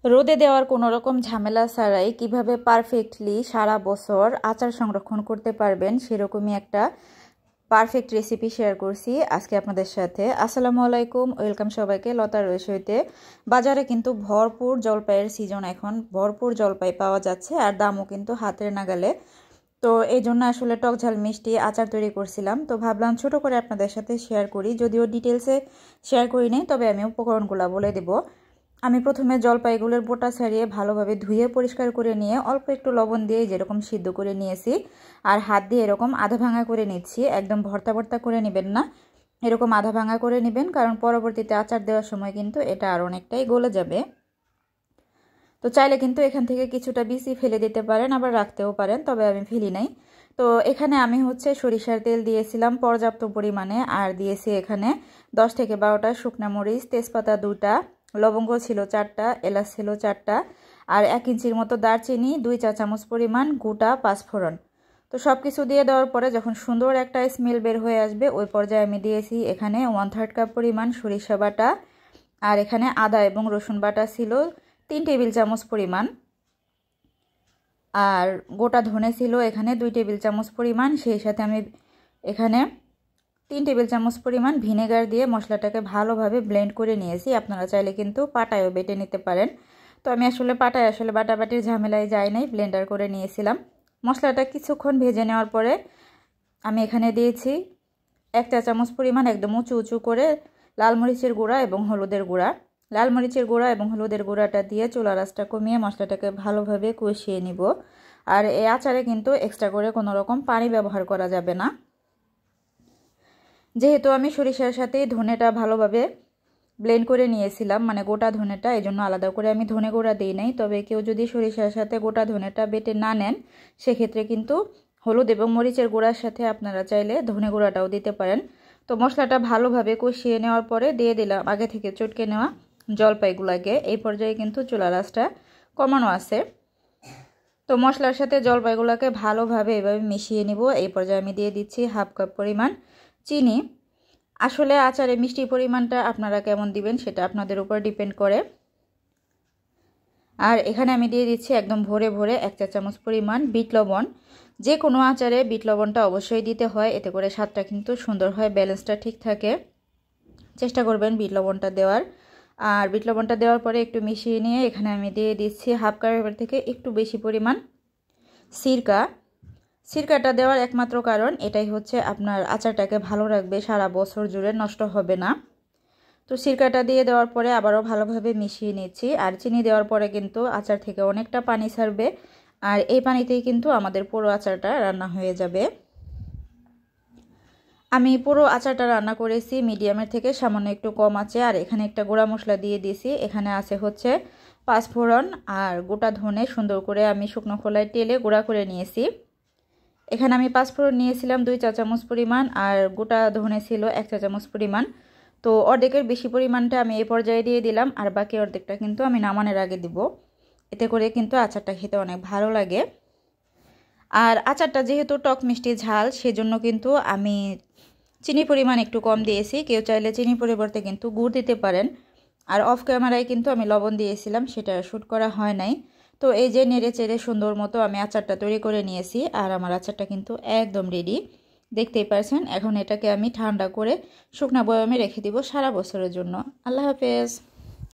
রোদে দেওয়ার কোনো রকম ঝামেলা ছাড়াই কিভাবে পারফেক্টলি সারা বছর আচার সংরক্ষণ করতে পারবেন সেরকমই একটা পারফেক্ট রেসিপি শেয়ার করছি আজকে আপনাদের সাথে। আসসালামু আলাইকুম, ওয়েলকাম সবাইকে লতার রসইতে। বাজারে কিন্তু ভরপুর জলপাইয়ের সিজন, এখন ভরপুর জলপাই পাওয়া যাচ্ছে আর দামও কিন্তু হাতের নাগালে। তো এই জন্য আসলে টক ঝাল মিষ্টি আচার তৈরি করছিলাম, তো ভাবলাম ছোট করে আপনাদের সাথে শেয়ার করি। যদিও ডিটেলসে শেয়ার করি নাই, তবে আমি উপকরণগুলো বলে দেব। আমি প্রথমে জলপাইগুলোর বোটা ছাড়িয়ে ভালোভাবে ধুয়ে পরিষ্কার করে নিয়ে অল্প একটু লবণ দিয়ে যেরকম সিদ্ধ করে নিয়েছি, আর হাত দিয়ে এরকম আধা ভাঙা করে নিচ্ছি। একদম ভর্তা ভর্তা করে নেবেন না, এরকম আধা ভাঙা করে নেবেন, কারণ পরবর্তীতে আচার দেওয়ার সময় কিন্তু এটা আর অনেকটাই গলে যাবে। তো চাইলে কিন্তু এখান থেকে কিছুটা বিচি ফেলে দিতে পারেন, আবার রাখতেও পারেন, তবে আমি ফেলি নাই। তো এখানে আমি সরিষার তেল দিয়েছিলাম পর্যাপ্ত পরিমাণে, আর দিয়েছি এখানে 10 থেকে 12টা শুকনা মরিচ, তেজপাতা 2টা, লবঙ্গ ছিল 4টা, এলাচ ছিল 4টা, আর 1 ইঞ্চির মতো দারচিনি, 2 চা চামচ পরিমাণ গোটা পাঁচফোড়ন। তো সব কিছু দিয়ে দেওয়ার পরে যখন সুন্দর একটা স্মেল বের হয়ে আসবে, ওই পর্যায়ে আমি দিয়েছি এখানে 1/3 কাপ পরিমাণ সরিষা বাটা, আর এখানে আদা এবং রসুন বাটা ছিল 3 টেবিল চামচ পরিমাণ, আর গোটা ধনে ছিল এখানে 2 টেবিল চামচ পরিমাণ। সেই সাথে আমি এখানে 3 টেবিল চামচ পরিমাণ ভিনেগার দিয়ে মশলাটাকে ভালোভাবে ব্লেন্ড করে নিয়েছি। আপনারা চাইলে কিন্তু পাটায়ও বেটে নিতে পারেন, তো আমি পাটায় বাটাবাটির ঝামেলায় যাই নাই, ব্লেন্ডার করে নিয়েছিলাম। মশলাটা কিছুক্ষণ ভেজে নেওয়ার পরে আমি এখানে দিয়েছি 1 চা চামচ পরিমাণ একদম উঁচু উঁচু করে লাল মরিচের গুঁড়া এবং হলুদের গুঁড়া। লাল মরিচের গুঁড়া এবং হলুদের গুঁড়াটা দিয়ে চুলার আঁচটা কমিয়ে মশলাটাকে ভালোভাবে কষিয়ে নিব। আর এই আচারে কিন্তু এক্সট্রা করে কোনো রকম পানি ব্যবহার করা যাবে না। যেহেতু আমি সরিষার সাথে ধনেটা ভালোভাবে ব্লেন্ড করে নিয়েছিলাম, মানে গোটা ধনেটা, এই জন্য আলাদা করে আমি ধনে গুঁড়া দিই নাই। তবে কেউ যদি সরিষার সাথে গোটা ধনেটা বেটে না নেন, সেক্ষেত্রে কিন্তু হলুদ এবং মরিচের গুঁড়ার সাথে আপনারা চাইলে ধনে গুঁড়াটাও দিতে পারেন। তো মশলাটা ভালোভাবে কষিয়ে নেওয়ার পরে দিয়ে দিলাম আগে থেকে চটকে নেওয়া জলপাইগুলোকে। এই পর্যায়ে কিন্তু চুলার আঁচটা কমানো আছে। তো মশলার সাথে জলপাইগুলোকে ভালোভাবে এভাবে মিশিয়ে নিব। এই পর্যায়ে আমি দিয়ে দিচ্ছি 1/2 কাপ পরিমাণ চিনি। আসলে আচারে মিষ্টির পরিমাণটা আপনারা কেমন দিবেন সেটা আপনাদের উপর ডিপেন্ড করে। আর এখানে আমি দিয়ে দিচ্ছি একদম ভরে ভরে 1 চা চামচ পরিমাণ বিট লবণ। যে কোনো আচারে বিট লবণটা অবশ্যই দিতে হয়, এতে করে স্বাদটা কিন্তু সুন্দর হয়, ব্যালেন্সটা ঠিক থাকে। চেষ্টা করবেন বিট লবণটা দেওয়ার। আর বিট লবণটা দেওয়ার পরে একটু মিশিয়ে নিয়ে এখানে আমি দিয়ে দিচ্ছি 1/2 কাপের থেকে একটু বেশি পরিমাণ সিরকা। সিরকাটা দেওয়ার একমাত্র কারণ এটাই হচ্ছে আপনার আচারটাকে ভালো রাখবে, সারা বছর জুড়ে নষ্ট হবে না। তো সিরকাটা দিয়ে দেওয়ার পরে আবারও ভালোভাবে মিশিয়ে নিচ্ছি। আর চিনি দেওয়ার পরে কিন্তু আচার থেকে অনেকটা পানি ছাড়বে, আর এই পানিতেই কিন্তু আমাদের পুরো আচারটা রান্না হয়ে যাবে। আমি পুরো আচারটা রান্না করেছি মিডিয়ামের থেকে সামান্য একটু কম আছে। আর এখানে একটা গুঁড়া মশলা দিয়ে দিয়েছি, এখানে আছে পাঁচফোড়ন আর গোটা ধনে সুন্দর করে আমি শুকনো খোলায় তেলে গুঁড়া করে নিয়েছি। এখানে আমি পাঁচফোড়ন নিয়েছিলাম 2 চা চামচ পরিমাণ, আর গোটা ধনে ছিল 1 চা চামচ পরিমাণ। তো অর্ধেকের বেশি পরিমাণটা আমি এই পর্যায়ে দিয়ে দিলাম, আর বাকি অর্ধেকটা কিন্তু আমি নামানোর আগে দিব। এতে করে কিন্তু আচারটা খেতে অনেক ভালো লাগে। আর আচারটা যেহেতু টক মিষ্টি ঝাল, সেজন্য কিন্তু আমি চিনির পরিমাণ একটু কম দিয়েছি। কেউ চাইলে চিনির পরিবর্তে কিন্তু গুড় দিতে পারেন। আর অফ ক্যামেরায় কিন্তু আমি লবণ দিয়েছিলাম, সেটা শ্যুট করা হয় নাই। তো এই যে নেড়ে চেড়ে সুন্দর মতো আমি আচারটা তৈরি করে নিয়েছি, আর আমার আচারটা কিন্তু একদম রেডি, দেখতেই পারছেন। এখন এটাকে আমি ঠান্ডা করে শুকনা বয়ামে রেখে দিব সারা বছরের জন্য। আল্লাহ হাফেজ।